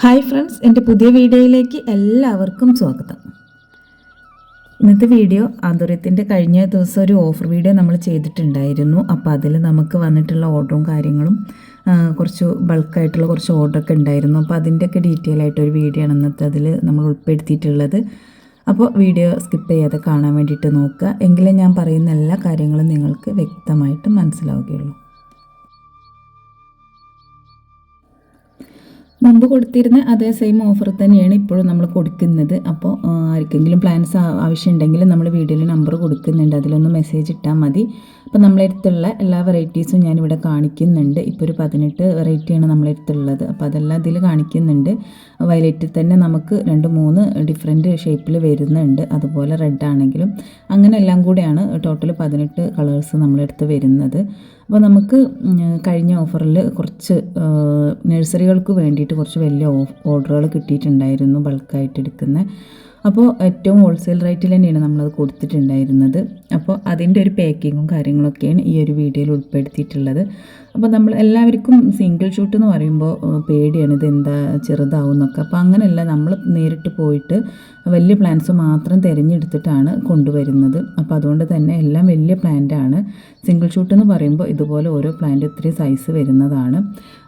Hi friends, എൻ്റെ പുതിയ വീഡിയോയിലേക്ക് എല്ലാവർക്കും സ്വാഗതം. ഇന്നത്തെ വീഡിയോ ആന്തൂര്യത്തിൻ്റെ കഴിഞ്ഞ ദിവസം ഒരു ഓഫർ വീഡിയോ നമ്മൾ ചെയ്തിട്ടുണ്ടായിരുന്നു. അപ്പോൾ അതിൽ നമുക്ക് വന്നിട്ടുള്ള ഓർഡറും കാര്യങ്ങളും കുറച്ച് ബൾക്കായിട്ടുള്ള കുറച്ച് ഓർഡറൊക്കെ ഉണ്ടായിരുന്നു. അപ്പോൾ അതിൻ്റെയൊക്കെ ഡീറ്റെയിൽ ആയിട്ടൊരു വീഡിയോ ആണ് ഇന്നത്തെ അതിൽ നമ്മൾ ഉൾപ്പെടുത്തിയിട്ടുള്ളത്. അപ്പോൾ വീഡിയോ സ്കിപ്പ് ചെയ്യാതെ കാണാൻ വേണ്ടിയിട്ട് നോക്കുക, എങ്കിലേ ഞാൻ പറയുന്ന എല്ലാ കാര്യങ്ങളും നിങ്ങൾക്ക് വ്യക്തമായിട്ട് മനസ്സിലാവുകയുള്ളൂ. മുമ്പ് കൊടുത്തിരുന്ന അതേ സെയിം ഓഫർ തന്നെയാണ് ഇപ്പോഴും നമ്മൾ കൊടുക്കുന്നത്. അപ്പോൾ ആർക്കെങ്കിലും പ്ലാൻസ് ആവശ്യമുണ്ടെങ്കിൽ നമ്മൾ വീഡിയോയിൽ നമ്പർ കൊടുക്കുന്നുണ്ട്, അതിലൊന്ന് മെസ്സേജ് ഇട്ടാൽ മതി. അപ്പോൾ നമ്മളെ അടുത്തുള്ള എല്ലാ വെറൈറ്റീസും ഞാനിവിടെ കാണിക്കുന്നുണ്ട്. ഇപ്പോൾ ഒരു 18 വെറൈറ്റിയാണ് നമ്മളെ അടുത്തുള്ളത്. അപ്പോൾ അതെല്ലാം ഇതിൽ കാണിക്കുന്നുണ്ട്. വയലറ്റിൽ തന്നെ നമുക്ക് 2-3 ഡിഫറെൻറ്റ് ഷേപ്പിൽ വരുന്നുണ്ട്. അതുപോലെ റെഡ് ആണെങ്കിലും അങ്ങനെ എല്ലാം കൂടെയാണ് ടോട്ടൽ 18 കളേഴ്സ് നമ്മളെ അടുത്ത് വരുന്നത്. അപ്പോൾ നമുക്ക് കഴിഞ്ഞ ഓഫറിൽ കുറച്ച് നഴ്സറികൾക്ക് വേണ്ടിയിട്ട് കുറച്ച് വലിയ ഓർഡറുകൾ കിട്ടിയിട്ടുണ്ടായിരുന്നു, ബൾക്കായിട്ട് എടുക്കുന്ന. അപ്പോൾ ഏറ്റവും ഹോൾസെയിൽ റേറ്റിൽ തന്നെയാണ് നമ്മളത് കൊടുത്തിട്ടുണ്ടായിരുന്നത്. അപ്പോൾ അതിൻ്റെ ഒരു പാക്കിങ്ങും കാര്യങ്ങളൊക്കെയാണ് ഈ ഒരു വീഡിയോയിൽ ഉൾപ്പെടുത്തിയിട്ടുള്ളത്. അപ്പോൾ നമ്മൾ എല്ലാവർക്കും സിംഗിൾ ഷൂട്ട് എന്ന് പറയുമ്പോൾ പേടിയാണ്, ഇത് എന്താ ചെറുതാവും എന്നൊക്കെ. അപ്പോൾ അങ്ങനെയല്ല, നമ്മൾ നേരിട്ട് പോയിട്ട് വലിയ പ്ലാന്റ്സ് മാത്രം തിരഞ്ഞെടുത്തിട്ടാണ് കൊണ്ടുവരുന്നത്. അപ്പോൾ അതുകൊണ്ട് തന്നെ എല്ലാം വലിയ പ്ലാന്റാണ്. സിംഗിൾ ഷൂട്ട് എന്ന് പറയുമ്പോൾ ഇതുപോലെ ഓരോ പ്ലാന്റ് ഇത്രയും സൈസ് വരുന്നതാണ്.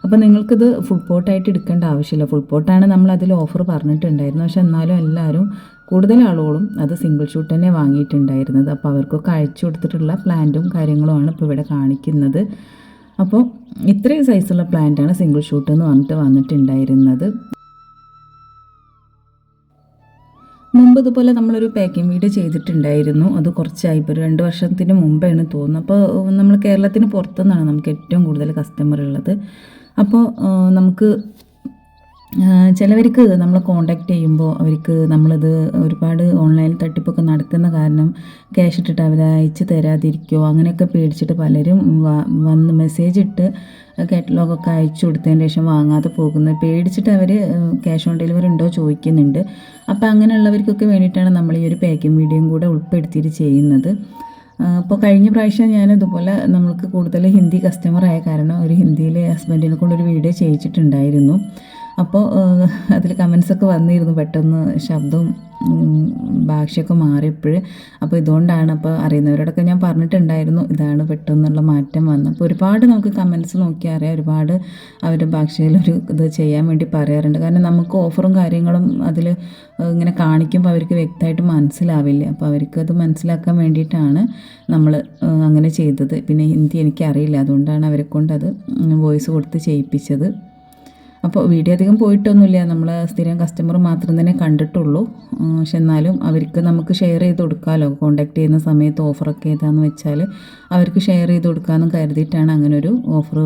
അപ്പോൾ നിങ്ങൾക്കിത് ഫുൾ പോട്ടായിട്ട് എടുക്കേണ്ട ആവശ്യമില്ല. ഫുൾ പോട്ടാണ് നമ്മൾ അതിൽ ഓഫർ പറഞ്ഞിട്ടുണ്ടായിരുന്നു. പക്ഷെ എന്നാലും എല്ലാവരും കൂടുതൽ ആളുകളും അത് സിംഗിൾ ഷൂട്ട് തന്നെ വാങ്ങിയിട്ടുണ്ടായിരുന്നത്. അപ്പോൾ അവർക്കൊക്കെ അയച്ചു കൊടുത്തിട്ടുള്ള പ്ലാന്റും കാര്യങ്ങളുമാണ് ഇപ്പോൾ ഇവിടെ കാണിക്കുന്നത്. അപ്പോൾ ഇത്രയും സൈസുള്ള പ്ലാന്റാണ് സിംഗിൾ ഷൂട്ട് എന്ന് പറഞ്ഞിട്ട് വന്നിട്ടുണ്ടായിരുന്നത്. മുമ്പ് ഇതുപോലെ നമ്മളൊരു പാക്കിംഗ് വീഡിയോ ചെയ്തിട്ടുണ്ടായിരുന്നു. അത് കുറച്ചായി, ഇപ്പോൾ 2 വർഷത്തിന് മുമ്പാണ് തോന്നുന്നത്. അപ്പോൾ നമ്മൾ കേരളത്തിന് പുറത്തുനിന്നാണ് നമുക്ക് ഏറ്റവും കൂടുതൽ കസ്റ്റമർ ഉള്ളത്. അപ്പോൾ നമുക്ക് ചിലവർക്ക് നമ്മൾ കോണ്ടാക്ട് ചെയ്യുമ്പോൾ അവർക്ക് നമ്മളിത് ഒരുപാട് ഓൺലൈൻ തട്ടിപ്പൊക്കെ നടക്കുന്ന കാരണം ക്യാഷ് ഇട്ടിട്ട് അവർ അയച്ച് തരാതിരിക്കുമോ അങ്ങനെയൊക്കെ പേടിച്ചിട്ട് പലരും വന്ന് മെസ്സേജ് ഇട്ട് കാറ്റലോഗൊക്കെ അയച്ചു കൊടുത്തതിന് ശേഷം വാങ്ങാതെ പോകുന്നത് പേടിച്ചിട്ട് അവർ ക്യാഷ് ഓൺ ഡെലിവറി ഉണ്ടോ ചോദിക്കുന്നുണ്ട്. അപ്പോൾ അങ്ങനെയുള്ളവർക്കൊക്കെ വേണ്ടിയിട്ടാണ് നമ്മൾ ഈ ഒരു പാക്കിംഗ് വീഡിയോയും കൂടെ ഉൾപ്പെടുത്തിയിട്ട് ചെയ്യുന്നത്. അപ്പോൾ കഴിഞ്ഞ പ്രാവശ്യം ഞാൻ ഇതുപോലെ നമ്മൾക്ക് കൂടുതൽ ഹിന്ദി കസ്റ്റമർ ആയ കാരണം ഒരു ഹിന്ദിയിൽ ഹസ്ബൻഡിനെ കൊണ്ടൊരു വീഡിയോ ചെയ്യിച്ചിട്ടുണ്ടായിരുന്നു. അപ്പോൾ അതിൽ കമൻസൊക്കെ വന്നിരുന്നു, പെട്ടെന്ന് ശബ്ദവും ഭാഷയൊക്കെ മാറിയപ്പോൾ. അപ്പോൾ ഇതുകൊണ്ടാണ്, അപ്പോൾ അറിയുന്നവരോടൊക്കെ ഞാൻ പറഞ്ഞിട്ടുണ്ടായിരുന്നു ഇതാണ് പെട്ടെന്നുള്ള മാറ്റം വന്നത്. അപ്പോൾ ഒരുപാട് നമുക്ക് കമൻസ് നോക്കിയാൽ അറിയാം, ഒരുപാട് അവരുടെ ഭാഷയിലൊരു ഇത് ചെയ്യാൻ വേണ്ടി പറയാറുണ്ട്. കാരണം നമുക്ക് ഓഫറും കാര്യങ്ങളും അതിൽ ഇങ്ങനെ കാണിക്കുമ്പോൾ അവർക്ക് വ്യക്തമായിട്ട് മനസ്സിലാവില്ല. അപ്പോൾ അവർക്കത് മനസ്സിലാക്കാൻ വേണ്ടിയിട്ടാണ് നമ്മൾ അങ്ങനെ ചെയ്തത്. പിന്നെ ഹിന്ദി എനിക്കറിയില്ല, അതുകൊണ്ടാണ് അവരെ കൊണ്ടത് വോയിസ് കൊടുത്ത് ചെയ്യിപ്പിച്ചത്. അപ്പോൾ വീഡിയോ അധികം പോയിട്ടൊന്നുമില്ല, നമ്മൾ സ്ഥിരം കസ്റ്റമർ മാത്രം തന്നെ കണ്ടിട്ടുള്ളൂ. പക്ഷെ എന്നാലും അവർക്ക് നമുക്ക് ഷെയർ ചെയ്ത് കൊടുക്കാമല്ലോ, കോൺടാക്ട് ചെയ്യുന്ന സമയത്ത് ഓഫറൊക്കെ ഏതാണെന്ന് വെച്ചാൽ അവർക്ക് ഷെയർ ചെയ്ത് കൊടുക്കാമെന്ന് കരുതിയിട്ടാണ് അങ്ങനൊരു ഓഫർ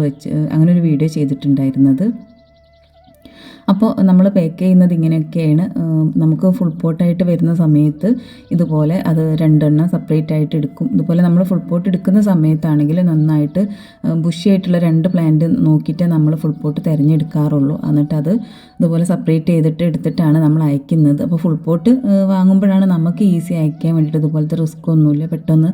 അങ്ങനൊരു വീഡിയോ ചെയ്തിട്ടുണ്ടായിരുന്നത്. അപ്പോൾ നമ്മൾ പാക്ക് ചെയ്യുന്നത് ഇങ്ങനെയൊക്കെയാണ്. നമുക്ക് ഫുൾ പോട്ടായിട്ട് വരുന്ന സമയത്ത് ഇതുപോലെ അത് 2 എണ്ണം സെപ്പറേറ്റ് ആയിട്ട് എടുക്കും. ഇതുപോലെ നമ്മൾ ഫുൾ പോട്ട് എടുക്കുന്ന സമയത്താണെങ്കിൽ നന്നായിട്ട് ബുഷിയായിട്ടുള്ള 2 പ്ലാന്റ് നോക്കിയിട്ട് നമ്മൾ ഫുൾ പോട്ട് തിരഞ്ഞെടുക്കാറുള്ളൂ. എന്നിട്ട് അത് ഇതുപോലെ സെപ്പറേറ്റ് ചെയ്തിട്ട് എടുത്തിട്ടാണ് നമ്മൾ അയക്കുന്നത്. അപ്പോൾ ഫുൾ പോട്ട് വാങ്ങുമ്പോഴാണ് നമുക്ക് ഈസി അയക്കാൻ വേണ്ടിയിട്ട് ഇതുപോലത്തെ റിസ്ക് ഒന്നുമില്ല, പെട്ടെന്ന്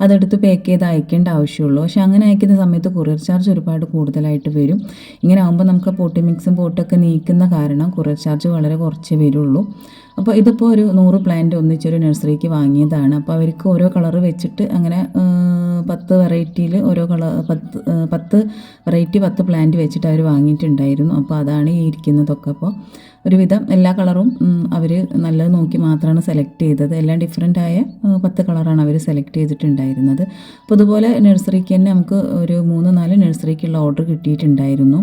അതെടുത്ത് പാക്ക് ചെയ്ത് അയക്കേണ്ട ആവശ്യമുള്ളൂ. പക്ഷേ അങ്ങനെ അയക്കുന്ന സമയത്ത് കൊറിയർ ചാർജ് ഒരുപാട് കൂടുതലായിട്ട് വരും. ഇങ്ങനെ ആകുമ്പോൾ നമുക്ക് പോട്ടി മിക്സും പോട്ടൊക്കെ നീക്കുന്ന കാരണം കൊറിയർ ചാർജ് വളരെ കുറച്ചേ വരുള്ളൂ. അപ്പോൾ ഇതിപ്പോൾ ഒരു 100 പ്ലാന്റ് ഒന്നിച്ചൊരു നഴ്സറിക്ക് വാങ്ങിയതാണ്. അപ്പോൾ അവർക്ക് ഓരോ കളറ് വെച്ചിട്ട് അങ്ങനെ 10 വെറൈറ്റിയിൽ ഓരോ കളർ 10 വെറൈറ്റി 10 പ്ലാന്റ് വെച്ചിട്ട് അവർ വാങ്ങിയിട്ടുണ്ടായിരുന്നു. അപ്പോൾ അതാണ് ഈ ഇരിക്കുന്നതൊക്കെ. അപ്പോൾ ഒരുവിധം എല്ലാ കളറും അവർ നല്ലത് നോക്കി മാത്രമാണ് സെലക്ട് ചെയ്തത്. എല്ലാം ഡിഫറെൻ്റായ 10 കളറാണ് അവർ സെലക്ട് ചെയ്തിട്ടുണ്ടായിരുന്നത്. അപ്പോൾ അതുപോലെ നഴ്സറിക്ക് തന്നെ നമുക്ക് ഒരു 3-4 നഴ്സറിക്കുള്ള ഓർഡർ കിട്ടിയിട്ടുണ്ടായിരുന്നു.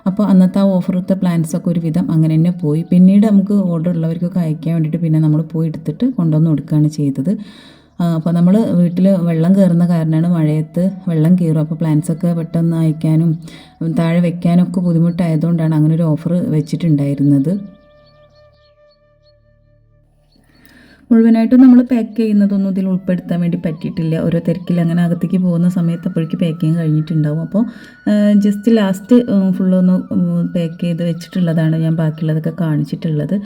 അപ്പോൾ അന്നത്തെ ആ ഓഫറത്തെ പ്ലാന്റ്സൊക്കെ ഒരുവിധം അങ്ങനെ തന്നെ പോയി. പിന്നീട് നമുക്ക് ഓർഡർ ഉള്ളവർക്കൊക്കെ അയക്കാൻ വേണ്ടിയിട്ട് പിന്നെ നമ്മൾ പോയി എടുത്തിട്ട് കൊണ്ടുവന്ന് കൊടുക്കുകയാണ് ചെയ്തത്. അപ്പോൾ നമ്മൾ വീട്ടിൽ വെള്ളം കയറുന്ന കാരണമാണ്, മഴയത്ത് വെള്ളം കയറും. അപ്പോൾ പ്ലാന്റ്സൊക്കെ പെട്ടെന്ന് അയക്കാനും താഴെ വെക്കാനൊക്കെ ബുദ്ധിമുട്ടായതുകൊണ്ടാണ് അങ്ങനെ ഒരു ഓഫർ വെച്ചിട്ടുണ്ടായിരുന്നത്. മുഴുവനായിട്ടും നമ്മൾ പാക്ക് ചെയ്യുന്നതൊന്നും ഇതിൽ ഉൾപ്പെടുത്താൻ വേണ്ടി പറ്റിയിട്ടില്ല. ഓരോ തിരക്കിൽ അങ്ങനെ അകത്തേക്ക് പോകുന്ന സമയത്ത് അപ്പോഴേക്ക് പാക്കിങ് കഴിഞ്ഞിട്ടുണ്ടാവും. അപ്പോൾ ജസ്റ്റ് ലാസ്റ്റ് ഫുള്ളൊന്ന് പാക്ക് ചെയ്ത് വെച്ചിട്ടുള്ളതാണ് ഞാൻ ബാക്കിയുള്ളതൊക്കെ കാണിച്ചിട്ടുള്ളത്.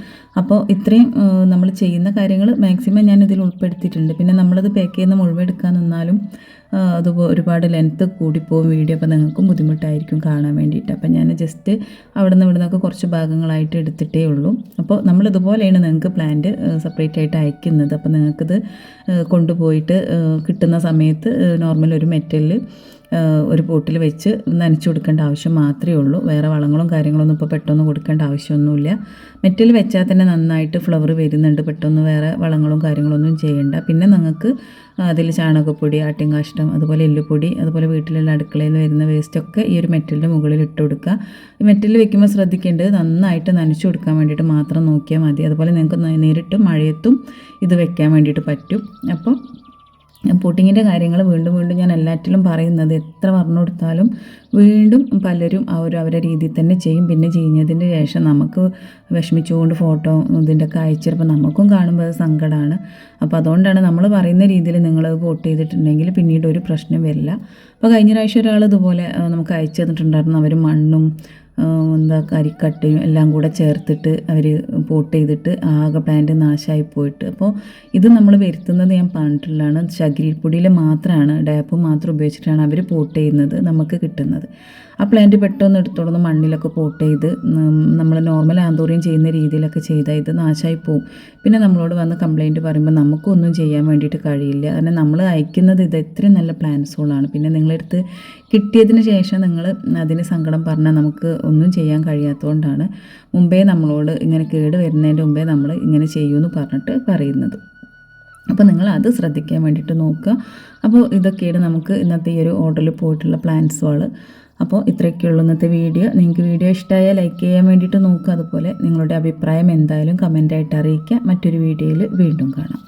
അപ്പോൾ ഇത്രയും നമ്മൾ ചെയ്യുന്ന കാര്യങ്ങൾ മാക്സിമം ഞാൻ ഇതിൽ ഉൾപ്പെടുത്തിയിട്ടുണ്ട്. പിന്നെ നമ്മളത് പാക്ക് ചെയ്യുന്ന മുഴുവൻ എടുക്കാൻ നിന്നാലും അത് ഒരുപാട് ലെങ്ത്ത് കൂടിപ്പോവും വീഡിയോ. അപ്പോൾ നിങ്ങൾക്കും ബുദ്ധിമുട്ടായിരിക്കും കാണാൻ വേണ്ടിയിട്ട്. അപ്പോൾ ഞാൻ ജസ്റ്റ് അവിടെ നിന്ന് ഇവിടെ നിന്നൊക്കെ കുറച്ച് ഭാഗങ്ങളായിട്ട് എടുത്തിട്ടേ ഉള്ളൂ. അപ്പോൾ നമ്മളിതുപോലെയാണ് നിങ്ങൾക്ക് പ്ലാന്റ് സെപ്പറേറ്റ് ആയിട്ട് അയക്കുന്നത്. അപ്പോൾ നിങ്ങൾക്കിത് കൊണ്ടുപോയിട്ട് കിട്ടുന്ന സമയത്ത് നോർമൽ ഒരു മെറ്റലിൽ ഒരു പോട്ടിൽ വെച്ച് നനച്ചു കൊടുക്കേണ്ട ആവശ്യം മാത്രമേ ഉള്ളൂ. വേറെ വളങ്ങളും കാര്യങ്ങളൊന്നും ഇപ്പോൾ പെട്ടെന്ന് കൊടുക്കേണ്ട ആവശ്യമൊന്നുമില്ല. മെറ്റൽ വെച്ചാൽ തന്നെ നന്നായിട്ട് ഫ്ലവർ വരുന്നുണ്ട്. പെട്ടെന്ന് വേറെ വളങ്ങളും കാര്യങ്ങളൊന്നും ചെയ്യേണ്ട. പിന്നെ നിങ്ങൾക്ക് അതിൽ ചാണകപ്പൊടി, ആട്ടിൻകാഷ്ടം, അതുപോലെ എല്ലുപൊടി, അതുപോലെ വീട്ടിലുള്ള അടുക്കളയിൽ വരുന്ന വേസ്റ്റൊക്കെ ഈ ഒരു മെറ്റലിൻ്റെ മുകളിൽ ഇട്ട് കൊടുക്കുക. ഈ മെറ്റലിൽ വെക്കുമ്പോൾ ശ്രദ്ധിക്കേണ്ടത് നന്നായിട്ട് നനച്ചു കൊടുക്കാൻ വേണ്ടിയിട്ട് മാത്രം നോക്കിയാൽ മതി. അതുപോലെ നിങ്ങൾക്ക് നേരിട്ട് മഴയത്തും ഇത് വെക്കാൻ വേണ്ടിയിട്ട് പറ്റും. അപ്പം പോട്ടിങ്ങിൻ്റെ കാര്യങ്ങൾ വീണ്ടും വീണ്ടും ഞാൻ എല്ലാറ്റിലും പറയുന്നത്, എത്ര പറഞ്ഞു കൊടുത്താലും വീണ്ടും പലരും അവരെ രീതിയിൽ തന്നെ ചെയ്യും. പിന്നെ ചെയ്യുന്നതിന് ശേഷം നമുക്ക് വിഷമിച്ചുകൊണ്ട് ഫോട്ടോ ഇതിൻ്റെയൊക്കെ അയച്ചിരുമ്പോൾ നമുക്കും കാണുമ്പോൾ അത് സങ്കടമാണ്. അപ്പോൾ അതുകൊണ്ടാണ് നമ്മൾ പറയുന്ന രീതിയിൽ നിങ്ങളത് പോട്ട് ചെയ്തിട്ടുണ്ടെങ്കിൽ പിന്നീട് ഒരു പ്രശ്നം വരില്ല. അപ്പോൾ കഴിഞ്ഞ പ്രാവശ്യം ഒരാൾ ഇതുപോലെ നമുക്ക് അയച്ചു തന്നിട്ടുണ്ടായിരുന്നു. അവർ മണ്ണും കരിക്കട്ടയും എല്ലാം കൂടെ ചേർത്തിട്ട് അവർ പോട്ട് ചെയ്തിട്ട് ആകെ പ്ലാന്റ് നാശമായി പോയിട്ട്. അപ്പോൾ ഇത് നമ്മൾ വരുത്തുന്നത് ഞാൻ പറഞ്ഞിട്ടുള്ളതാണ്. ചകിരിപ്പൊടിയിൽ മാത്രമാണ്, ഡാപ്പ് മാത്രം ഉപയോഗിച്ചിട്ടാണ് അവർ പോട്ട് ചെയ്യുന്നത് നമുക്ക് കിട്ടുന്നത്. ആ പ്ലാന്റ് പെട്ടെന്ന് എടുത്തോളന്ന് മണ്ണിലൊക്കെ പോട്ട് ചെയ്ത് നമ്മൾ നോർമൽ ആന്തോറിയം ചെയ്യുന്ന രീതിയിലൊക്കെ ചെയ്താൽ ഇത് നാശമായി പോവും. പിന്നെ നമ്മളോട് വന്ന് കംപ്ലയിൻറ്റ് പറയുമ്പോൾ നമുക്കൊന്നും ചെയ്യാൻ വേണ്ടിയിട്ട് കഴിയില്ല. കാരണം നമ്മൾ അയക്കുന്നത് ഇത് ഇത്രയും നല്ല പ്ലാന്റ്സുകളാണ്. പിന്നെ നിങ്ങളെടുത്ത് കിട്ടിയതിന് ശേഷം നിങ്ങൾ അതിന് സങ്കടം പറഞ്ഞാൽ നമുക്ക് ഒന്നും ചെയ്യാൻ കഴിയാത്തതുകൊണ്ടാണ് മുമ്പേ നമ്മളോട് ഇങ്ങനെ കേട് വരുന്നതിൻ്റെ മുമ്പേ നമ്മൾ ഇങ്ങനെ ചെയ്യുമെന്ന് പറഞ്ഞിട്ട് പറയുന്നത്. അപ്പോൾ നിങ്ങൾ അത് ശ്രദ്ധിക്കാൻ വേണ്ടിയിട്ട് നോക്കുക. അപ്പോൾ ഇതൊക്കെയാണ് നമുക്ക് ഇന്നത്തെ ഈ ഒരു ഓർഡറിൽ പോയിട്ടുള്ള പ്ലാന്റ്സുകൾ. അപ്പോൾ ഇത്രയൊക്കെയുള്ളൂ ഇന്നത്തെ വീഡിയോ. നിങ്ങൾക്ക് വീഡിയോ ഇഷ്ടമായാൽ ലൈക്ക് ചെയ്യാൻ വേണ്ടിയിട്ട് നോക്കുക. അതുപോലെ നിങ്ങളുടെ അഭിപ്രായം എന്തായാലും കമൻ്റായിട്ട് അറിയിക്കുക. മറ്റൊരു വീഡിയോയിൽ വീണ്ടും കാണാം.